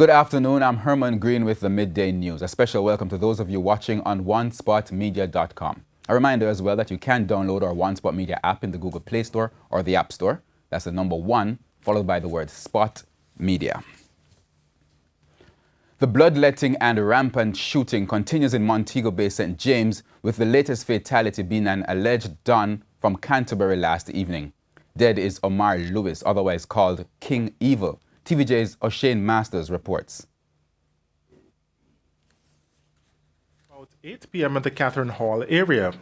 Good afternoon, I'm Herman Green with the Midday News. A special welcome to those of you watching on onespotmedia.com. A reminder as well that you can download our One Spot Media app in the Google Play Store or the App Store. That's the number 1, followed by the word Spot Media. The bloodletting and rampant shooting continues in Montego Bay, St. James, with the latest fatality being an alleged Don from Canterbury last evening. Dead is Omar Lewis, otherwise called King Evil. TVJ's O'Shane Masters reports. About 8 p.m. in the Catherine Hall area.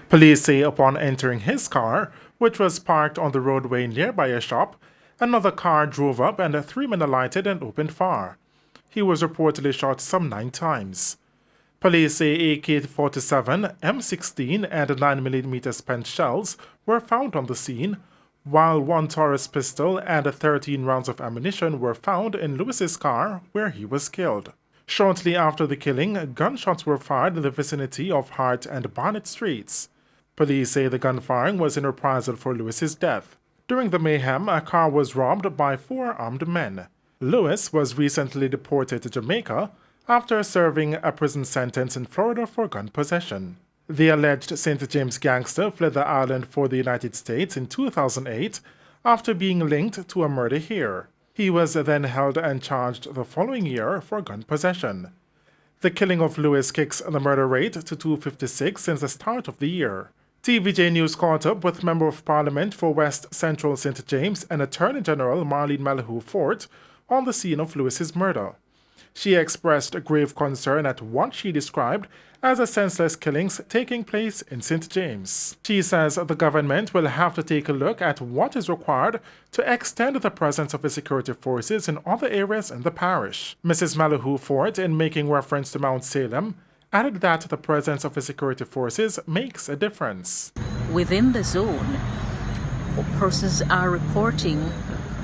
Police say upon entering his car, which was parked on the roadway nearby a shop, another car drove up and 3 men alighted and opened fire. He was reportedly shot some 9 times. Police say AK-47, M16 and 9mm spent shells were found on the scene, while 1 Taurus pistol and 13 rounds of ammunition were found in Lewis's car where he was killed. Shortly after the killing, gunshots were fired in the vicinity of Hart and Barnett Streets. Police say the gunfiring was in reprisal for Lewis's death. During the mayhem, a car was robbed by 4 armed men. Lewis was recently deported to Jamaica after serving a prison sentence in Florida for gun possession. The alleged St. James gangster fled the island for the United States in 2008 after being linked to a murder here. He was then held and charged the following year for gun possession. The killing of Lewis kicks the murder rate to 256 since the start of the year. TVJ News caught up with Member of Parliament for West Central St. James and Attorney General Marlene Malahoo Fort on the scene of Lewis's murder. She expressed grave concern at what she described as a senseless killings taking place in St. James. She says the government will have to take a look at what is required to extend the presence of the security forces in other areas in the parish. Mrs. Malahoo Fort, in making reference to Mount Salem, added that the presence of the security forces makes a difference. Within the zone, persons are reporting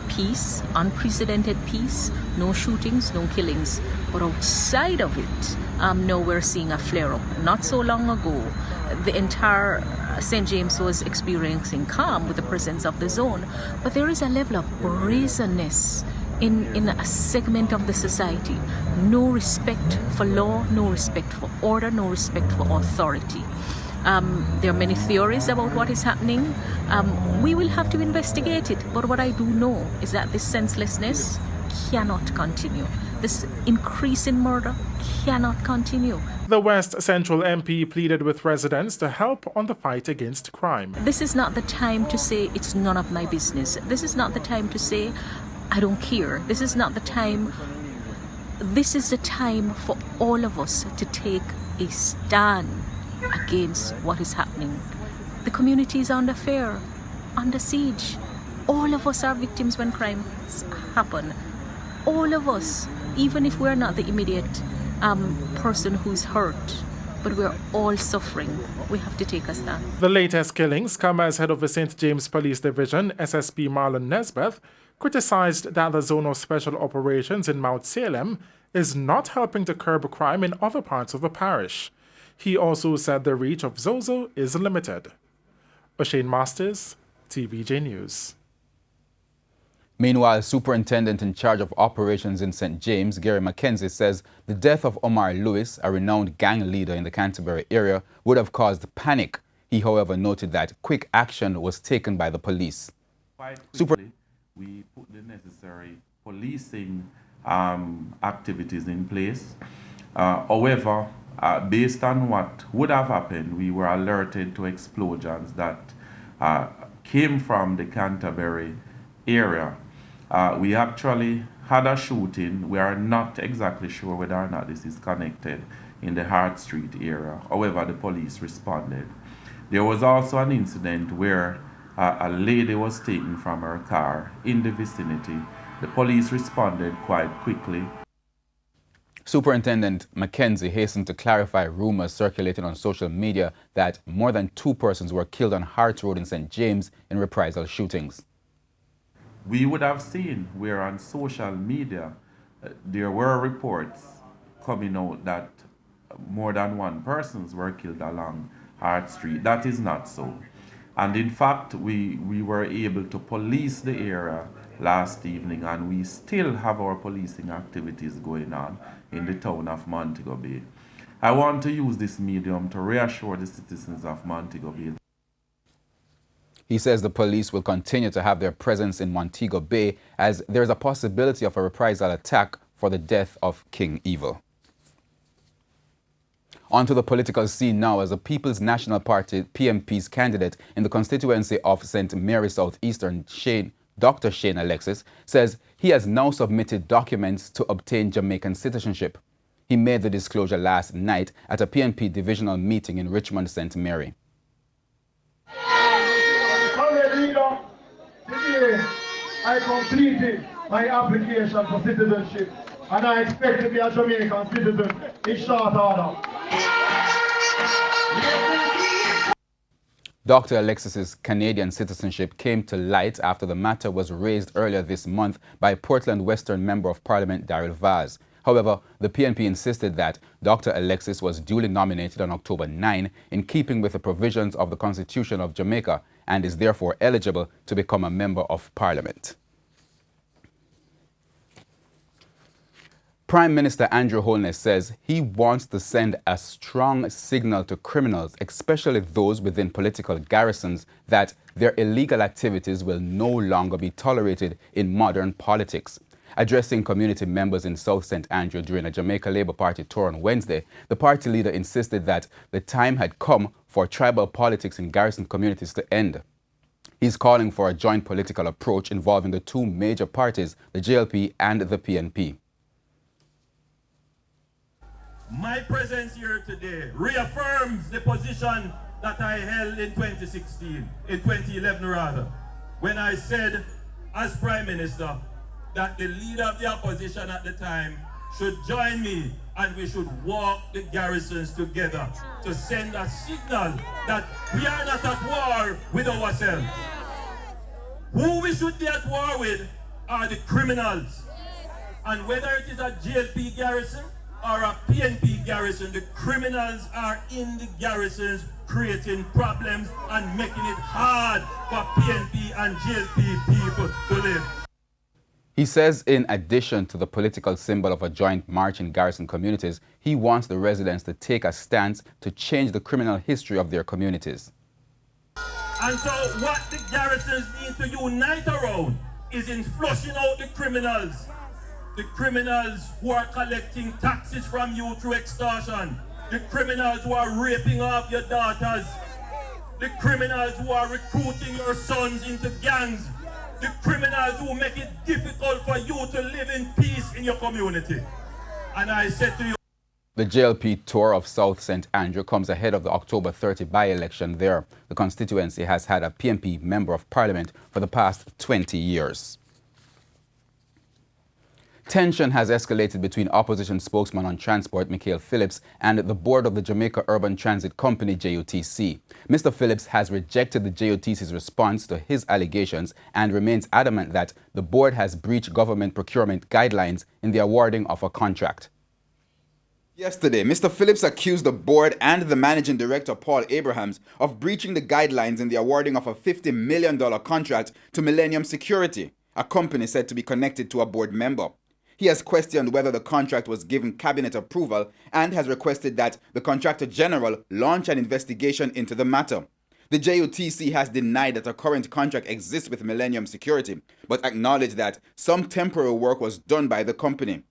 peace, unprecedented peace, no shootings, no killings. But outside of it, now we're seeing a flare-up. Not so long ago, the entire St. James was experiencing calm with the presence of the zone. But there is a level of brazenness in a segment of the society. No respect for law, no respect for order, no respect for authority. There are many theories about what is happening. We will have to investigate it. But what I do know is that this senselessness cannot continue. This increase in murder cannot continue. The West Central MP pleaded with residents to help on the fight against crime. This is not the time to say it's none of my business. This is not the time to say I don't care. This is not the time. This is the time for all of us to take a stand against what is happening. The community is under fear, under siege. All of us are victims when crimes happen. All of us, even if we're not the immediate person who's hurt, but we're all suffering. We have to take a stand. The latest killings come as head of the St. James Police Division, SSP Marlon Nesbeth, criticized that the Zone of Special Operations in Mount Salem is not helping to curb crime in other parts of the parish. He also said the reach of Zozo is limited. O'Shane Masters, TVJ News. Meanwhile, Superintendent in charge of operations in St. James, Gary McKenzie, says the death of Omar Lewis, a renowned gang leader in the Canterbury area, would have caused panic. He, however, noted that quick action was taken by the police. Quite quickly, we put the necessary policing activities in place. However, based on what would have happened, we were alerted to explosions that came from the Canterbury area. We actually had a shooting. We are not exactly sure whether or not this is connected in the Hart Street area. However, the police responded. There was also an incident where a lady was taken from her car in the vicinity. The police responded quite quickly. Superintendent McKenzie hastened to clarify rumors circulating on social media that more than 2 persons were killed on Hart Road in St. James in reprisal shootings. We would have seen where on social media there were reports coming out that more than 1 persons were killed along Hart Street. That is not so. And in fact, we were able to police the area last evening, and we still have our policing activities going on in the town of Montego Bay. I want to use this medium to reassure the citizens of Montego Bay. He says the police will continue to have their presence in Montego Bay as there is a possibility of a reprisal attack for the death of King Evil. Onto the political scene now, as the People's National Party PNP's candidate in the constituency of St. Mary Southeastern, Dr. Shane Alexis, says he has now submitted documents to obtain Jamaican citizenship. He made the disclosure last night at a PNP divisional meeting in Richmond, St. Mary. Today, I completed my application for citizenship, and I expect to be a Jamaican citizen in short order. Dr. Alexis's Canadian citizenship came to light after the matter was raised earlier this month by Portland Western Member of Parliament Daryl Vaz. However, the PNP insisted that Dr. Alexis was duly nominated on October 9 in keeping with the provisions of the Constitution of Jamaica and is therefore eligible to become a Member of Parliament. Prime Minister Andrew Holness says he wants to send a strong signal to criminals, especially those within political garrisons, that their illegal activities will no longer be tolerated in modern politics. Addressing community members in South St. Andrew during a Jamaica Labour Party tour on Wednesday, the party leader insisted that the time had come for tribal politics in garrison communities to end. He's calling for a joint political approach involving the two major parties, the JLP and the PNP. My presence here today reaffirms the position that I held in 2011 rather, when I said as Prime Minister that the leader of the opposition at the time should join me and we should walk the garrisons together to send a signal that we are not at war with ourselves. Who we should be at war with are the criminals. And whether it is a JLP garrison or a PNP garrison, the criminals are in the garrisons creating problems and making it hard for PNP and JLP people to live. He says in addition to the political symbol of a joint march in garrison communities, he wants the residents to take a stance to change the criminal history of their communities. And so what the garrisons need to unite around is in flushing out the criminals. The criminals who are collecting taxes from you through extortion. The criminals who are raping off your daughters. The criminals who are recruiting your sons into gangs. The criminals who make it difficult for you to live in peace in your community. And I said to you, the JLP tour of South St. Andrew comes ahead of the October 30 by-election there. The constituency has had a PNP Member of Parliament for the past 20 years. Tension has escalated between opposition spokesman on transport, Michael Phillips, and the board of the Jamaica Urban Transit Company, JUTC. Mr. Phillips has rejected the JUTC's response to his allegations and remains adamant that the board has breached government procurement guidelines in the awarding of a contract. Yesterday, Mr. Phillips accused the board and the managing director, Paul Abrahams, of breaching the guidelines in the awarding of a $50 million contract to Millennium Security, a company said to be connected to a board member. He has questioned whether the contract was given cabinet approval and has requested that the Contractor General launch an investigation into the matter. The JUTC has denied that a current contract exists with Millennium Security, but acknowledged that some temporary work was done by the company.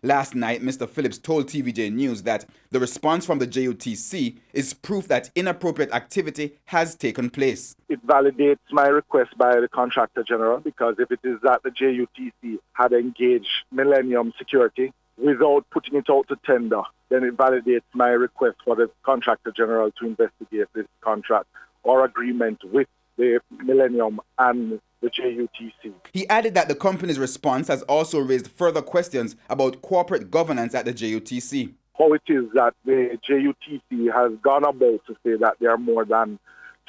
Last night, Mr. Phillips told TVJ News that the response from the JUTC is proof that inappropriate activity has taken place. It validates my request by the Contractor General, because if it is that the JUTC had engaged Millennium Security without putting it out to tender, then it validates my request for the Contractor General to investigate this contract or agreement with the Millennium and the JUTC. He added that the company's response has also raised further questions about corporate governance at the JUTC. How it is that the JUTC has gone about to say that there are more than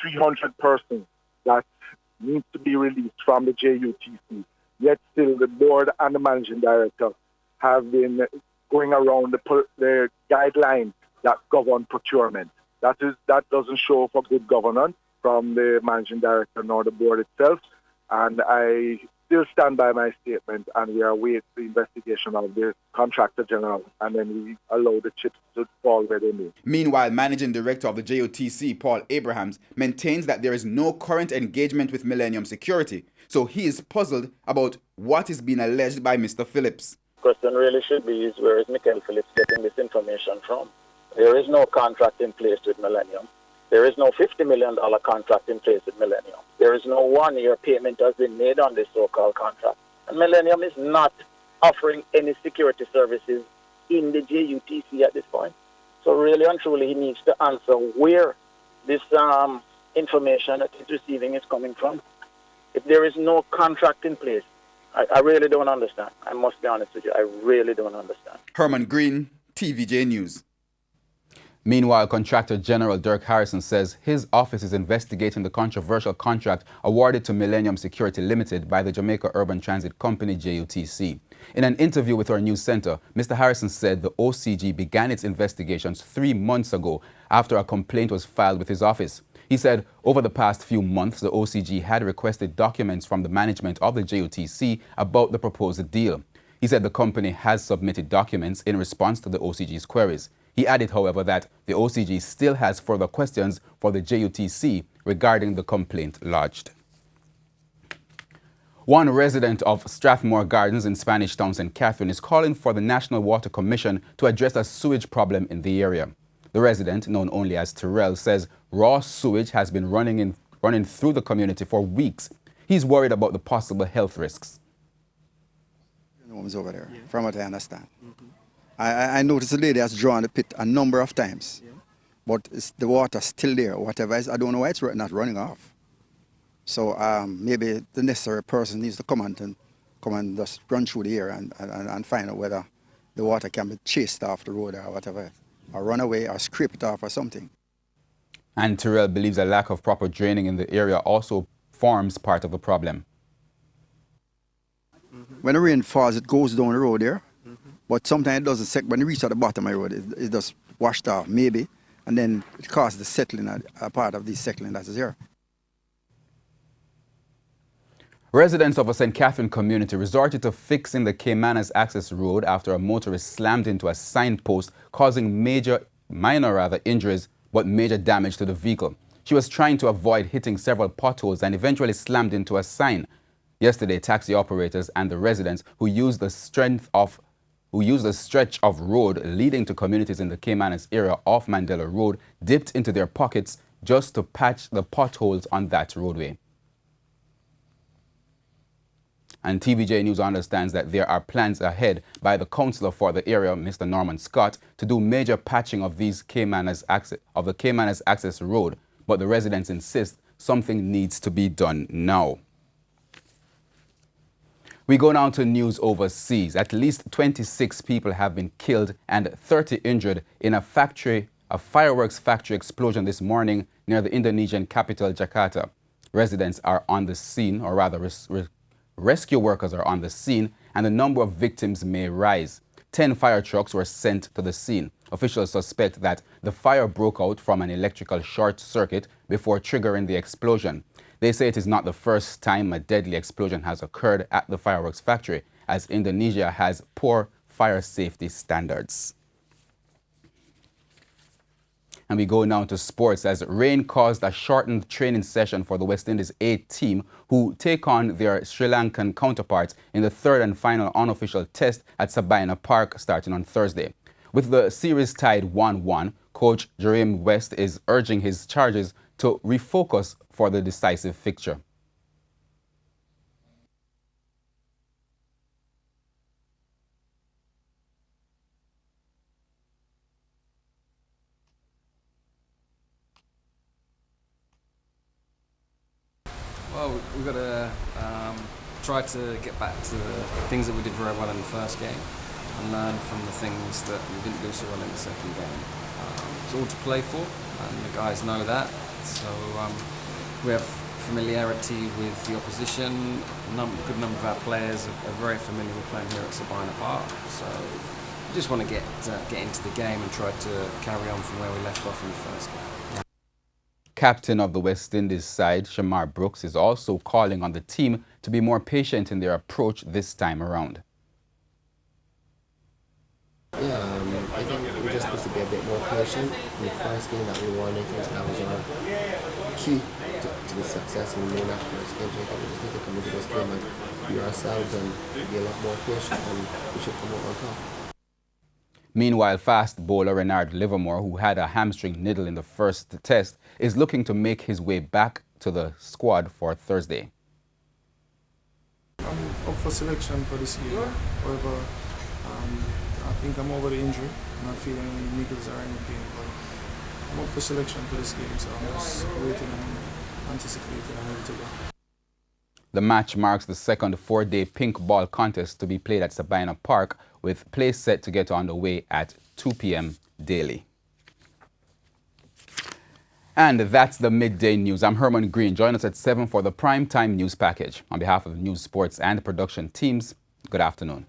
300 persons that need to be released from the JUTC, yet still the board and the managing director have been going around the guidelines that govern procurement. That doesn't show for good governance from the managing director nor the board itself. And I still stand by my statement, and we are awaiting the investigation of the Contractor General, and then we allow the chips to fall where they may. Meanwhile, Managing Director of the JUTC, Paul Abrahams, maintains that there is no current engagement with Millennium Security, so he is puzzled about what is being alleged by Mr. Phillips. The question really should be is where is Michael Phillips getting this information from? There is no contract in place with Millennium. There is no $50 million contract in place with Millennium. There is no one-year payment has been made on this so-called contract. And Millennium is not offering any security services in the JUTC at this point. So really and truly, he needs to answer where this information that he's receiving is coming from. If there is no contract in place, I really don't understand. I must be honest with you. I really don't understand. Herman Green, TVJ News. Meanwhile, Contractor General Dirk Harrison says his office is investigating the controversial contract awarded to Millennium Security Limited by the Jamaica Urban Transit Company, JUTC. In an interview with our news center, Mr. Harrison said the OCG began its investigations 3 months ago after a complaint was filed with his office. He said over the past few months, the OCG had requested documents from the management of the JUTC about the proposed deal. He said the company has submitted documents in response to the OCG's queries. He added, however, that the OCG still has further questions for the JUTC regarding the complaint lodged. One resident of Strathmore Gardens in Spanish Town, St. Catherine, is calling for the National Water Commission to address a sewage problem in the area. The resident, known only as Terrell, says raw sewage has been running through the community for weeks. He's worried about the possible health risks. The woman's over there, from what I understand. I noticed the lady has drawn the pit a number of times, but the water's still there. Whatever is, I don't know why it's not running off. So maybe the necessary person needs to come and just run through the area and find out whether the water can be chased off the road or whatever, or run away or scrape it off or something. And Terrell believes a lack of proper draining in the area also forms part of the problem. When the rain falls, it goes down the road there. But sometimes it doesn't, when it reaches at the bottom of the road, it just washed off, maybe, and then it causes the settling, a part of the settling that is here. Residents of a St. Catherine community resorted to fixing the Caymanas access road after a motorist slammed into a signpost, causing minor injuries, but major damage to the vehicle. She was trying to avoid hitting several potholes and eventually slammed into a sign. Yesterday, taxi operators and the residents who used the stretch of road leading to communities in the Caymanas area off Mandela Road dipped into their pockets just to patch the potholes on that roadway. And TVJ News understands that there are plans ahead by the councillor for the area, Mr. Norman Scott, to do major patching of the Caymanas access road, but the residents insist something needs to be done now. We go now to news overseas. At least 26 people have been killed and 30 injured in a fireworks factory explosion this morning near the Indonesian capital, Jakarta. Residents are on the scene, or rather rescue workers are on the scene, and the number of victims may rise. 10 fire trucks were sent to the scene. Officials suspect that the fire broke out from an electrical short circuit before triggering the explosion. They say it is not the first time a deadly explosion has occurred at the fireworks factory, as Indonesia has poor fire safety standards. And we go now to sports, as rain caused a shortened training session for the West Indies A team, who take on their Sri Lankan counterparts in the third and final unofficial test at Sabina Park starting on Thursday. With the series tied 1-1, coach Jerome West is urging his charges to refocus for the decisive fixture. Well, we've got to try to get back to the things that we did very well in the first game and learn from the things that we didn't do so well in the second game. It's all to play for, and the guys know that. So we have familiarity with the opposition. A good number of our players are very familiar with playing here at Sabina Park. So we just want to get into the game and try to carry on from where we left off in the first game. Captain of the West Indies side, Shamar Brooks, is also calling on the team to be more patient in their approach this time around. Yeah, I think we just need to be a bit more patient. In the first game that we won, I think that was our key to the success in winning that first game. So I think we just need to come into this game and be ourselves and be a lot more patient, and we should come out on top. Meanwhile, fast bowler Renard Livermore, who had a hamstring niggle in the first test, is looking to make his way back to the squad for Thursday. I'm up for selection for this year. However, I think I'm over the injury. I'm not feeling any niggles or any pain, but I'm up for selection for this game, so I'm just waiting and anticipating and ready to go. The match marks the second four-day pink ball contest to be played at Sabina Park, with play set to get underway at 2 p.m. daily. And that's the midday news. I'm Herman Green. Join us at 7 for the primetime news package. On behalf of the news, sports, and production teams, good afternoon.